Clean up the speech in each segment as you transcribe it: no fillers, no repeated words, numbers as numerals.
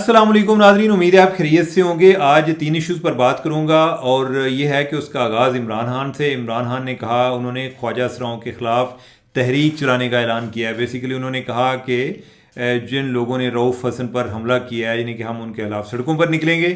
السلام علیکم ناظرین، امید ہے آپ خیریت سے ہوں گے۔ آج 3 ایشوز پر بات کروں گا اور یہ ہے کہ اس کا آغاز عمران خان سے۔ عمران خان نے کہا، انہوں نے خواجہ اسراؤں کے خلاف تحریک چلانے کا اعلان کیا ہے۔ بیسیکلی انہوں نے کہا کہ جن لوگوں نے رؤف حسن پر حملہ کیا ہے، یعنی کہ ہم ان کے خلاف سڑکوں پر نکلیں گے۔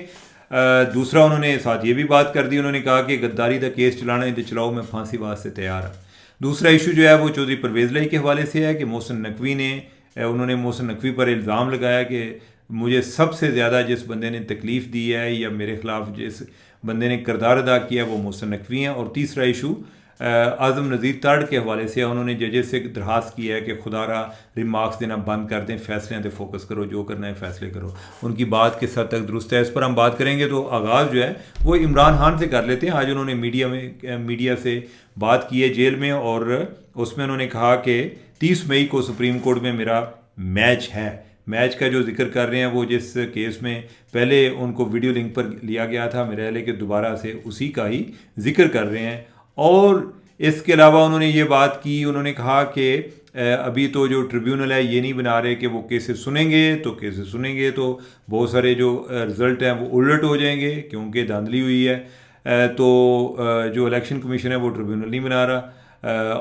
دوسرا انہوں نے ساتھ یہ بھی بات کر دی، انہوں نے کہا کہ غداری کا کیس چلانا ہے تو چلاؤ، میں پھانسی واسطے تیار ہوں۔ دوسرا ایشو جو ہے وہ چودھری پرویز لائی کے حوالے سے ہے کہ محسن نقوی نے انہوں نے محسن نقوی پر الزام لگایا کہ مجھے سب سے زیادہ جس بندے نے تکلیف دی ہے یا میرے خلاف جس بندے نے کردار ادا کیا وہ محسن نقوی ہیں۔ اور تیسرا ایشو اعظم نذیر تاڑ کے حوالے سے، انہوں نے ججز سے درخواست کی ہے کہ خدا را ریمارکس دینا بند کر دیں، فیصلے پہ فوکس کرو، جو کرنا ہے فیصلے کرو۔ ان کی بات کس حد تک درست ہے اس پر ہم بات کریں گے۔ تو آغاز جو ہے وہ عمران خان سے کر لیتے ہیں۔ آج انہوں نے میڈیا سے بات کی ہے جیل میں، اور اس میں انہوں نے کہا کہ 30 مئی کو سپریم کورٹ میں میرا میچ ہے۔ میچ کا جو ذکر کر رہے ہیں وہ جس کیس میں پہلے ان کو ویڈیو لنک پر لیا گیا تھا، میرے خیال ہے کہ دوبارہ سے اسی کا ہی ذکر کر رہے ہیں۔ اور اس کے علاوہ انہوں نے یہ بات کی، انہوں نے کہا کہ ابھی تو جو ٹریبیونل ہے یہ نہیں بنا رہے کہ وہ کیسز سنیں گے تو بہت سارے جو رزلٹ ہیں وہ الٹ ہو جائیں گے کیونکہ دھاندلی ہوئی ہے۔ تو جو الیکشن کمیشن ہے وہ ٹریبیونل نہیں بنا رہا۔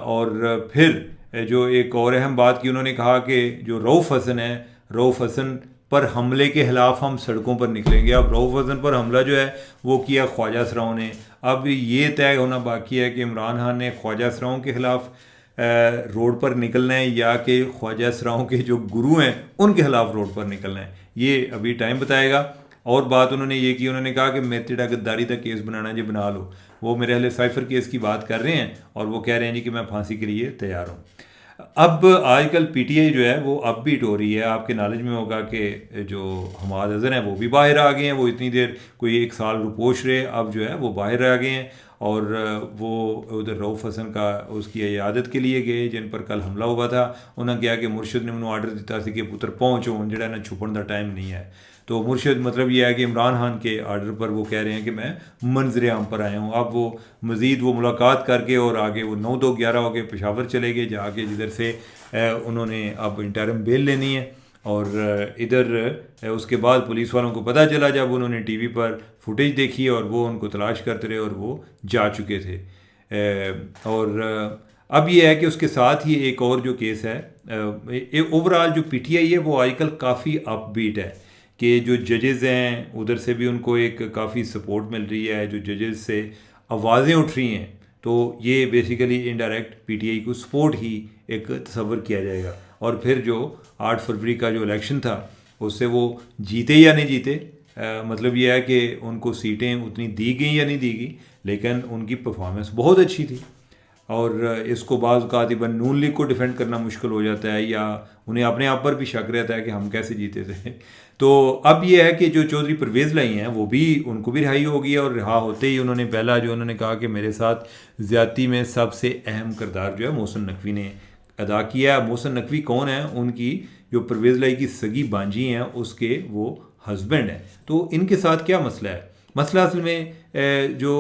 اور پھر جو ایک اور اہم بات کی، انہوں نے کہا کہ جو رؤف حسن ہے، رؤف حسن پر حملے کے خلاف ہم سڑکوں پر نکلیں گے۔ اب رؤف حسن پر حملہ جو ہے وہ کیا خواجہ اسراؤں نے۔ اب یہ طے ہونا باقی ہے کہ عمران خان نے خواجہ اسراؤں کے خلاف روڈ پر نکلنا ہے یا کہ خواجہ اسراؤں کے جو گرو ہیں ان کے خلاف روڈ پر نکلنا ہے، یہ ابھی ٹائم بتائے گا۔ اور بات انہوں نے یہ کی، انہوں نے کہا کہ میں تیرا غداری کا کیس بنانا جی بنا لو۔ وہ میرے اہل سائفر کیس کی بات کر رہے ہیں اور وہ کہہ رہے ہیں جی کہ میں پھانسی کے لیے تیار ہوں۔ اب آج کل پی ٹی آئی جو ہے وہ اپ بیٹ ہو رہی ہے۔ آپ کے نالج میں ہوگا کہ جو حماد اظہر ہیں وہ بھی باہر آ گئے ہیں۔ وہ اتنی دیر کوئی 1 سال روپوش رہے، اب جو ہے وہ باہر آ گئے ہیں، اور وہ ادھر رؤف حسن کا اس کی عیادت کے لیے گئے جن پر کل حملہ ہوا تھا۔ انہوں نے کہا کہ مرشد نے انہوں آرڈر دیتا سی کہ پتر پہنچو، ہوں جڑا نا چھپن دا ٹائم نہیں ہے۔ تو مرشد مطلب یہ ہے کہ عمران خان کے آرڈر پر وہ کہہ رہے ہیں کہ میں منظر عام پر آیا ہوں۔ اب وہ مزید وہ ملاقات کر کے اور آگے وہ 9-2-11 ہو کے پشاور چلے گئے، جا کے جدھر سے انہوں نے اب انٹرم بیل لینی ہے۔ اور ادھر اس کے بعد پولیس والوں کو پتہ چلا جب انہوں نے ٹی وی پر فوٹیج دیکھی، اور وہ ان کو تلاش کرتے رہے اور وہ جا چکے تھے۔ اور اب یہ ہے کہ اس کے ساتھ ہی ایک اور جو کیس ہے، اوورآل جو پی ٹی آئی ہے وہ آج کل کافی اپ بیٹ ہے کہ جو ججز ہیں ادھر سے بھی ان کو ایک کافی سپورٹ مل رہی ہے، جو ججز سے آوازیں اٹھ رہی ہیں، تو یہ basically indirect P T I کو سپورٹ ہی ایک تصور کیا جائے گا۔ اور پھر جو 8 فروری کا جو الیکشن تھا اس سے وہ جیتے یا نہیں جیتے، مطلب یہ ہے کہ ان کو سیٹیں اتنی دی گئیں یا نہیں دی گئی، لیکن ان کی پرفارمنس بہت اچھی تھی۔ اور اس کو بعض اوقات ایون نون لیگ کو ڈیفینڈ کرنا مشکل ہو جاتا ہے، یا انہیں اپنے آپ پر بھی شک رہتا ہے کہ ہم کیسے جیتے تھے۔ تو اب یہ ہے کہ جو چودھری پرویز لائی ہیں وہ بھی، ان کو بھی رہائی ہو گئی ہے، اور رہا ہوتے ہی انہوں نے پہلا جو انہوں نے کہا کہ میرے ساتھ زیادتی میں سب سے اہم کردار جو ہے محسن نقوی نے ادا کیا ہے۔ محسن نقوی کون ہے؟ ان کی جو پرویز لائی کی سگی بانجی ہیں اس کے وہ ہسبینڈ ہیں۔ تو ان کے ساتھ کیا مسئلہ ہے؟ مسئلہ اصل میں جو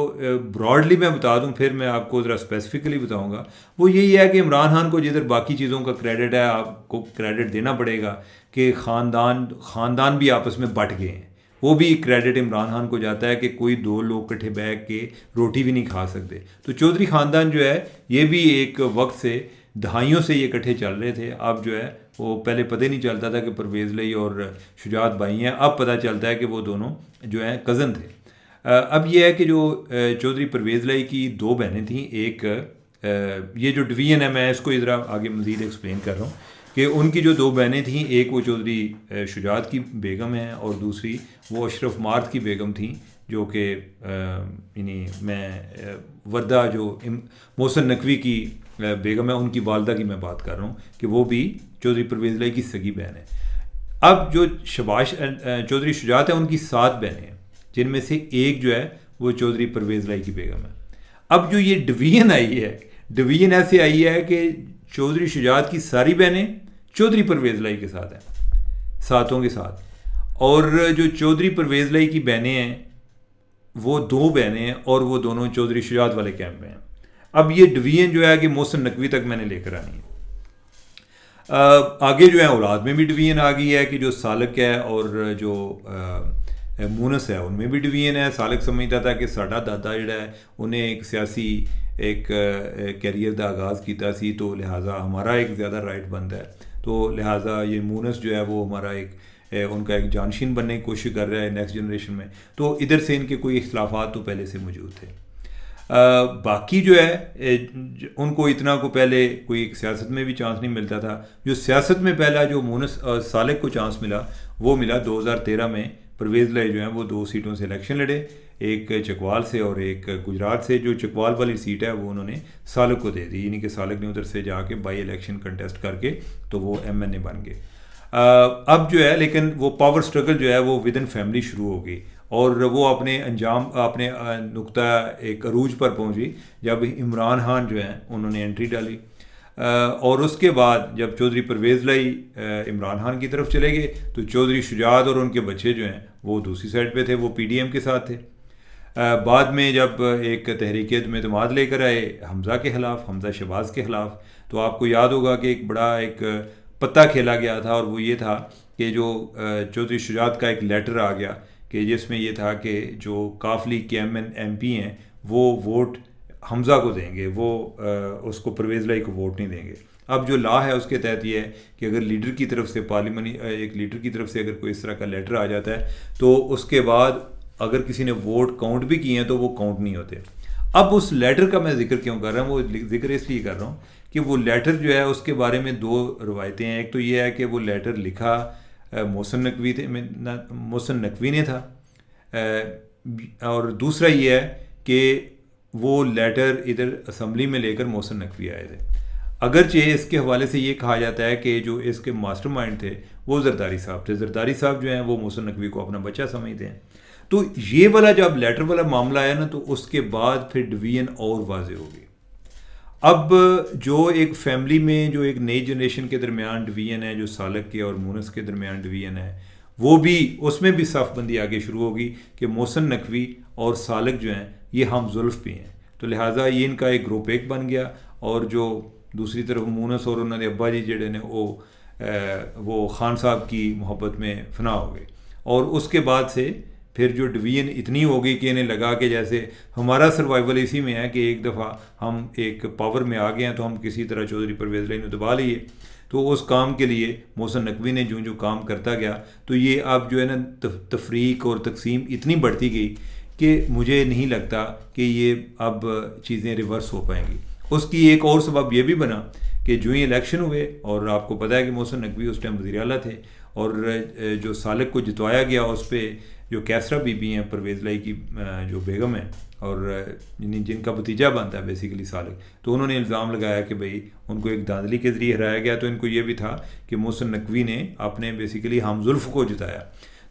براڈلی میں بتا دوں، پھر میں آپ کو ذرا اسپیسیفکلی بتاؤں گا، وہ یہی ہے کہ عمران خان کو جدھر باقی چیزوں کا کریڈٹ ہے، آپ کو کریڈٹ دینا پڑے گا کہ خاندان بھی آپس میں بٹ گئے ہیں، وہ بھی کریڈٹ عمران خان کو جاتا ہے کہ کوئی 2 لوگ کٹھے بیٹھ کے روٹی بھی نہیں کھا سکتے۔ تو چودھری خاندان جو ہے یہ بھی ایک وقت سے دہائیوں سے یہ کٹھے چل رہے تھے۔ اب جو ہے وہ پہلے پتہ نہیں چلتا تھا کہ پرویز لائی اور شجاعت بھائی ہیں، اب پتہ چلتا ہے کہ وہ دونوں جو ہیں کزن تھے۔ اب یہ ہے کہ جو چودھری پرویز لائی کی 2 بہنیں تھیں، ایک یہ جو ڈویژن ہے میں اس کو ادھر آگے مزید ایکسپلین کر رہا ہوں کہ ان کی جو 2 بہنیں تھیں، ایک وہ چودھری شجاعت کی بیگم ہیں اور دوسری وہ اشرف مارد کی بیگم تھیں، جو کہ یعنی میں وردہ جو محسن نقوی کی بیگم ہے ان کی والدہ کی میں بات کر رہا ہوں کہ وہ بھی چودھری پرویز لائی کی سگی بہن ہے۔ اب جو چودھری شجاعت ہے ان کی 7 بہنیں ہیں، جن میں سے ایک جو ہے وہ چودھری پرویز لائی کی بیگم ہے۔ اب جو یہ ڈویژن آئی ہے، ڈویژن ایسے آئی ہے کہ چودھری شجاعت کی ساری بہنیں چودھری پرویز لائی کے ساتھ ہیں، ساتوں کے ساتھ، اور جو چودھری پرویز لائی کی بہنیں ہیں وہ 2 بہنیں ہیں اور وہ دونوں چودھری شجاعت والے کیمپ میں ہیں۔ اب یہ ڈویژن جو ہے کہ محسن نقوی تک میں نے لے کر آنی ہے۔ آگے جو ہے اولاد میں بھی ڈویژن آ گئی ہے کہ جو سالک ہے اور جو مونس ہے ان میں بھی ڈویژن ہے. سالک سمجھتا تھا کہ ساڈا دادا جڑا ہے انہیں ایک سیاسی ایک کیریئر کا آغاز کیتا سی, تو لہٰذا ہمارا ایک زیادہ رائٹ بنتا ہے. تو لہٰذا یہ مونس جو ہے وہ ہمارا ایک ان کا ایک جانشین بننے کی کوشش کر رہا ہے نیکسٹ جنریشن میں. تو ادھر سے ان کے کوئی اختلافات تو پہلے سے موجود تھے. باقی جو ہے ان کو اتنا کو پہلے کوئی ایک سیاست میں بھی چانس نہیں ملتا تھا. جو سیاست میں پہلا جو مونس سالک کو چانس ملا وہ ملا 2013 میں. پرویز لائی جو ہیں وہ 2 سیٹوں سے الیکشن لڑے, ایک چکوال سے اور ایک گجرات سے. جو چکوال والی سیٹ ہے وہ انہوں نے سالک کو دے دی, یعنی کہ سالک نے ادھر سے جا کے بائی الیکشن کنٹیسٹ کر کے تو وہ ایم این اے بن گئے. اب جو ہے لیکن وہ پاور سٹرگل جو ہے وہ ود ان فیملی شروع ہو گئی اور وہ اپنے انجام اپنے نقطہ ایک عروج پر پہنچی جب عمران خان جو ہیں انہوں نے انٹری ڈالی. اور اس کے بعد جب چودھری پرویز لائی عمران خان کی طرف چلے گئے تو چودھری شجاعت اور ان کے بچے جو ہیں وہ دوسری سائڈ پہ تھے, وہ پی ڈی ایم کے ساتھ تھے. بعد میں جب ایک تحریک عدم اعتماد لے کر آئے حمزہ کے خلاف, حمزہ شہباز کے خلاف, تو آپ کو یاد ہوگا کہ ایک بڑا ایک پتہ کھیلا گیا تھا اور وہ یہ تھا کہ جو چودھری شجاعت کا ایک لیٹر آ گیا کہ جس میں یہ تھا کہ جو کاف لیگ کے ایم پی ہیں وہ ووٹ حمزہ کو دیں گے, وہ اس کو پرویز لائی کو ووٹ نہیں دیں گے. اب جو لا ہے اس کے تحت یہ ہے کہ اگر لیڈر کی طرف سے پارلیمنی ایک لیڈر کی طرف سے اگر کوئی اس طرح کا لیٹر آ جاتا ہے تو اس کے بعد اگر کسی نے ووٹ کاؤنٹ بھی کیے ہیں تو وہ کاؤنٹ نہیں ہوتے. اب اس لیٹر کا میں ذکر کیوں کر رہا ہوں, وہ ذکر اس لیے کر رہا ہوں کہ وہ لیٹر جو ہے اس کے بارے میں 2 روایتیں ہیں. ایک تو یہ ہے کہ وہ لیٹر لکھا محسن نقوی نے تھا, اور دوسرا یہ ہے کہ وہ لیٹر ادھر اسمبلی میں لے کر محسن نقوی آئے تھے. اگرچہ اس کے حوالے سے یہ کہا جاتا ہے کہ جو اس کے ماسٹر مائنڈ تھے وہ زرداری صاحب تھے. زرداری صاحب جو ہیں وہ محسن نقوی کو اپنا بچہ سمجھتے ہیں. تو یہ والا جب لیٹر والا معاملہ آیا نا تو اس کے بعد پھر ڈویژن اور واضح ہو گئی. اب جو ایک فیملی میں جو ایک نئی جنریشن کے درمیان ڈویژن ہے, جو سالک کے اور مونس کے درمیان ڈویژن ہے, وہ بھی اس میں بھی صف بندی آگے شروع ہوگی کہ محسن نقوی اور سالک جو ہیں یہ ہم زلف بھی ہیں. تو لہٰذا یہ ان کا ایک گروپ ایک بن گیا, اور جو دوسری طرف مونس اور انہوں نے ابا جی جڑے نے وہ خان صاحب کی محبت میں فنا ہو گئے. اور اس کے بعد سے پھر جو ڈویژن اتنی ہو گئی کہ انہیں لگا کہ جیسے ہمارا سروائیول اسی میں ہے کہ ایک دفعہ ہم ایک پاور میں آ گئے ہیں تو ہم کسی طرح چودھری پرویز لائی نے دبا لیے. تو اس کام کے لیے محسن نقوی نے جو کام کرتا گیا تو یہ اب جو ہے نا تفریق اور تقسیم اتنی بڑھتی گئی کہ مجھے نہیں لگتا کہ یہ اب چیزیں ریورس ہو پائیں گی. اس کی ایک اور سبب یہ بھی بنا کہ جو ہی الیکشن ہوئے, اور آپ کو پتہ ہے کہ محسن نقوی اس ٹائم وزیر اعلیٰ تھے, اور جو سالک کو جتوایا گیا اس پہ جو کیسرا بی بی ہیں پرویز لائی کی جو بیگم ہیں اور جن کا بھتیجا بنتا ہے بیسیکلی سالک, تو انہوں نے الزام لگایا کہ بھئی ان کو ایک دھاندلی کے ذریعے ہرایا گیا. تو ان کو یہ بھی تھا کہ محسن نقوی نے اپنے بیسیکلی ہم زلف کو جتایا.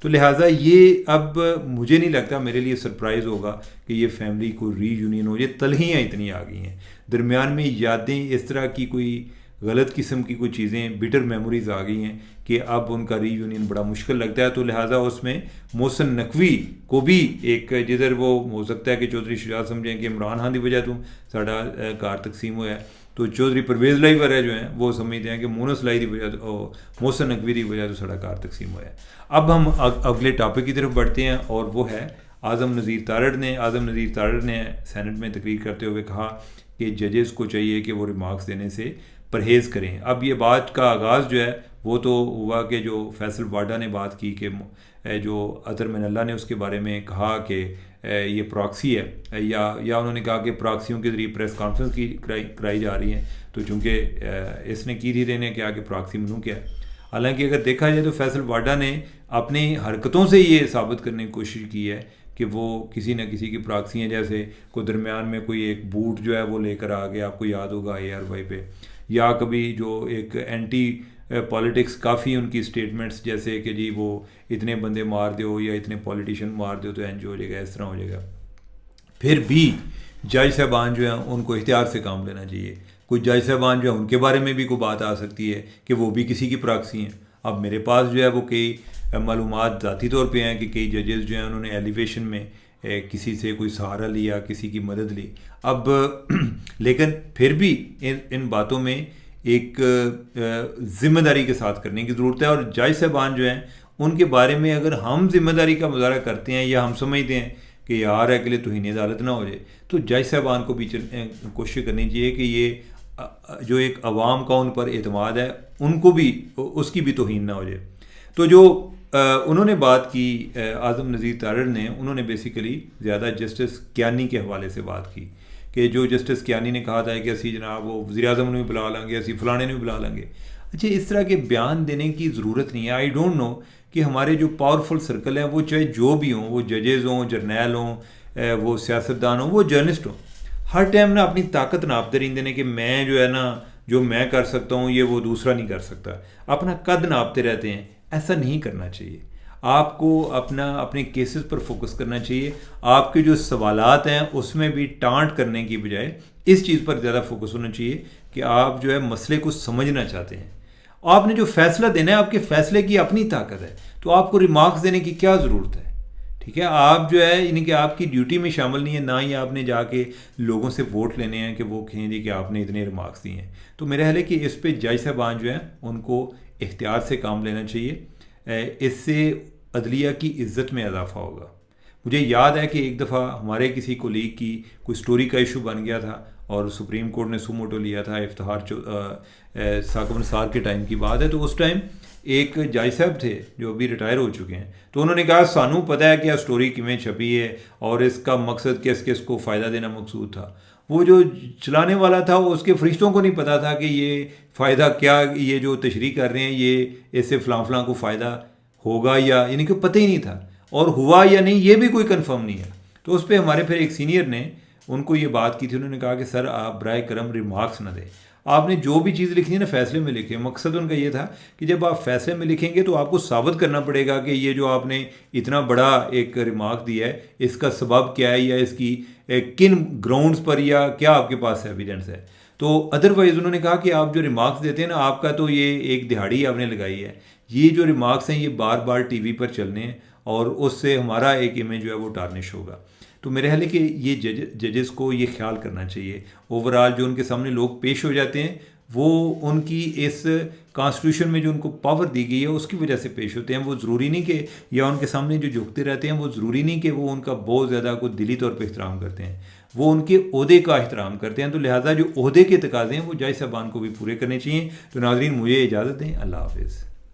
تو لہٰذا یہ اب مجھے نہیں لگتا میرے لیے سرپرائز ہوگا کہ یہ فیملی کو ری یونین ہو. یہ تلہیاں اتنی آ گئی ہیں درمیان میں, یادیں اس طرح کی کوئی غلط قسم کی کوئی چیزیں بٹر میموریز آ گئی ہیں کہ اب ان کا ری یونین بڑا مشکل لگتا ہے. تو لہٰذا اس میں محسن نقوی کو بھی ایک جدھر وہ ہو سکتا ہے کہ چودھری شجاعت سمجھیں کہ عمران خان کی وجہ تو ساڈا کار تقسیم ہوا ہے, تو چودھری پرویز لائی والے جو ہیں وہ سمجھتے ہیں کہ مونس لائی کی وجہ محسن نقوی کی وجہ تو ساڈا کار تقسیم ہوا ہے. اب ہم اگلے ٹاپک کی طرف بڑھتے ہیں, اور وہ ہے اعظم نذیر تارڑ نے سینٹ میں تقریر کرتے ہوئے کہا کہ ججز کو چاہیے کہ وہ ریمارکس دینے سے پرہیز کریں. اب یہ بات کا آغاز جو ہے وہ تو ہوا کہ جو فیصل واڈا نے بات کی کہ جو اطہر من اللہ نے اس کے بارے میں کہا کہ یہ پراکسی ہے, یا انہوں نے کہا کہ پراکسیوں کے ذریعے پریس کانفرنس کی کرائی جا رہی ہیں, تو چونکہ اس نے کی تھی دینے کیا کہ پراکسی منو کیا ہے. حالانکہ اگر دیکھا جائے تو فیصل واڈا نے اپنی حرکتوں سے یہ ثابت کرنے کی کوشش کی ہے کہ وہ کسی نہ کسی کی پراکسی ہیں. جیسے کوئی درمیان میں کوئی ایک بوٹ جو ہے وہ لے کر آ گیا, آپ کو یاد ہوگا ARY پہ, یا کبھی جو ایک اینٹی پالیٹکس کافی ان کی سٹیٹمنٹس جیسے کہ جی وہ اتنے بندے مار دو یا اتنے پولیٹیشین مار دو تو انج ہو جائے گا, اس طرح ہو جائے گا. پھر بھی جج صاحبان جو ہیں ان کو احتیاط سے کام لینا چاہیے. کوئی جج صاحبان جو ہیں ان کے بارے میں بھی کوئی بات آ سکتی ہے کہ وہ بھی کسی کی پراکسی ہیں. اب میرے پاس جو ہے وہ کئی معلومات ذاتی طور پہ ہیں کہ کئی ججز جو ہیں انہوں نے ایلیویشن میں کسی سے کوئی سہارا لیا, کسی کی مدد لی. اب لیکن پھر بھی ان باتوں میں ایک ذمہ داری کے ساتھ کرنے کی ضرورت ہے. اور جج صاحبان جو ہیں ان کے بارے میں اگر ہم ذمہ داری کا مظاہرہ کرتے ہیں یا ہم سمجھتے ہیں کہ یار ہے کہ لیے توہین عدالت نہ ہو جائے, تو جج صاحبان کو بھی کوشش کرنی چاہیے کہ یہ جو ایک عوام کا ان پر اعتماد ہے ان کو بھی اس کی بھی توہین نہ ہو جائے. تو جو انہوں نے بات کی اعظم نذیر تارڑ نے, انہوں نے بیسیکلی زیادہ جسٹس کیانی کے حوالے سے بات کی کہ جو جسٹس کیانی نے کہا تھا کہ اسی جناب وہ وزیر اعظم نے بھی بلا لیں گے, اسی فلانے نے بھی بلا لیں گے. اچھا, اس طرح کے بیان دینے کی ضرورت نہیں ہے. آئی ڈونٹ نو کہ ہمارے جو پاورفل سرکل ہیں وہ چاہے جو بھی ہوں, وہ ججز ہوں, جرنیل ہوں, وہ سیاستدان ہوں, وہ جرنلسٹ ہوں, ہر ٹائم نا اپنی طاقت ناپتے رہتے ہیں کہ میں جو ہے نا جو میں کر سکتا ہوں یہ وہ دوسرا نہیں کر سکتا, اپنا قد ناپتے رہتے ہیں. ایسا نہیں کرنا چاہیے. آپ کو اپنے کیسز پر فوکس کرنا چاہیے. آپ کے جو سوالات ہیں اس میں بھی ٹانٹ کرنے کی بجائے اس چیز پر زیادہ فوکس ہونا چاہیے کہ آپ جو ہے مسئلے کو سمجھنا چاہتے ہیں. آپ نے جو فیصلہ دینا ہے, آپ کے فیصلے کی اپنی طاقت ہے, تو آپ کو ریمارکس دینے کی کیا ضرورت ہے؟ ٹھیک ہے, آپ جو ہے یعنی کہ آپ کی ڈیوٹی میں شامل نہیں ہے, نہ ہی آپ نے جا کے لوگوں سے ووٹ لینے ہیں کہ وہ کہیں جی کہ آپ نے اتنے ریمارکس دیے ہیں. تو میرا خیال ہے کہ اس پہ جج صاحبان جو ہیں ان کو احتیاط سے کام لینا چاہیے. اس سے عدلیہ کی عزت میں اضافہ ہوگا. مجھے یاد ہے کہ ایک دفعہ ہمارے کسی کولیگ کی کوئی سٹوری کا ایشو بن گیا تھا اور سپریم کورٹ نے سو موٹو لیا تھا, افتخار ثاقب نثار کے ٹائم کی بات ہے. تو اس ٹائم ایک جج صاحب تھے جو ابھی ریٹائر ہو چکے ہیں, تو انہوں نے کہا سانو پتہ ہے کہ یہ سٹوری کیویں چھپی ہے اور اس کا مقصد کس کس کو فائدہ دینا مقصود تھا. وہ جو چلانے والا تھا اس کے فرشتوں کو نہیں پتہ تھا کہ یہ فائدہ کیا, یہ جو تشریح کر رہے ہیں یہ اس سے فلاں فلاں کو فائدہ ہوگا یا یعنی کہ پتہ ہی نہیں تھا, اور ہوا یا نہیں یہ بھی کوئی کنفرم نہیں ہے. تو اس پہ ہمارے پھر ایک سینئر نے ان کو یہ بات کی تھی, انہوں نے کہا کہ سر آپ برائے کرم ریمارکس نہ دیں, آپ نے جو بھی چیز لکھنی ہے نا فیصلے میں لکھیں. مقصد ان کا یہ تھا کہ جب آپ فیصلے میں لکھیں گے تو آپ کو ثابت کرنا پڑے گا کہ یہ جو آپ نے اتنا بڑا ایک ریمارک دیا ہے اس کا سبب کیا ہے یا اس کی کن گراؤنڈز پر یا کیا آپ کے پاس ایویڈنس ہے. تو ادروائز انہوں نے کہا کہ آپ جو ریمارکس دیتے ہیں نا, آپ کا تو یہ ایک دہاڑی آپ نے لگائی ہے, یہ جو ریمارکس ہیں یہ بار بار ٹی وی پر چلنے ہیں اور اس سے ہمارا ایک امیج جو ہے وہ ٹارنش ہوگا. تو میرے خیال ہے کہ یہ ججز کو یہ خیال کرنا چاہیے. اوورال جو ان کے سامنے لوگ پیش ہو جاتے ہیں وہ ان کی اس کانسٹیٹیوشن میں جو ان کو پاور دی گئی ہے اس کی وجہ سے پیش ہوتے ہیں. وہ ضروری نہیں کہ یا ان کے سامنے جو جھکتے رہتے ہیں وہ ضروری نہیں کہ وہ ان کا بہت زیادہ کوئی دلی طور پہ احترام کرتے ہیں, وہ ان کے عہدے کا احترام کرتے ہیں. تو لہٰذا جو عہدے کے تقاضے ہیں وہ جج صاحبان کو بھی پورے کرنے چاہیے. تو ناظرین مجھے اجازت دیں, اللہ حافظ.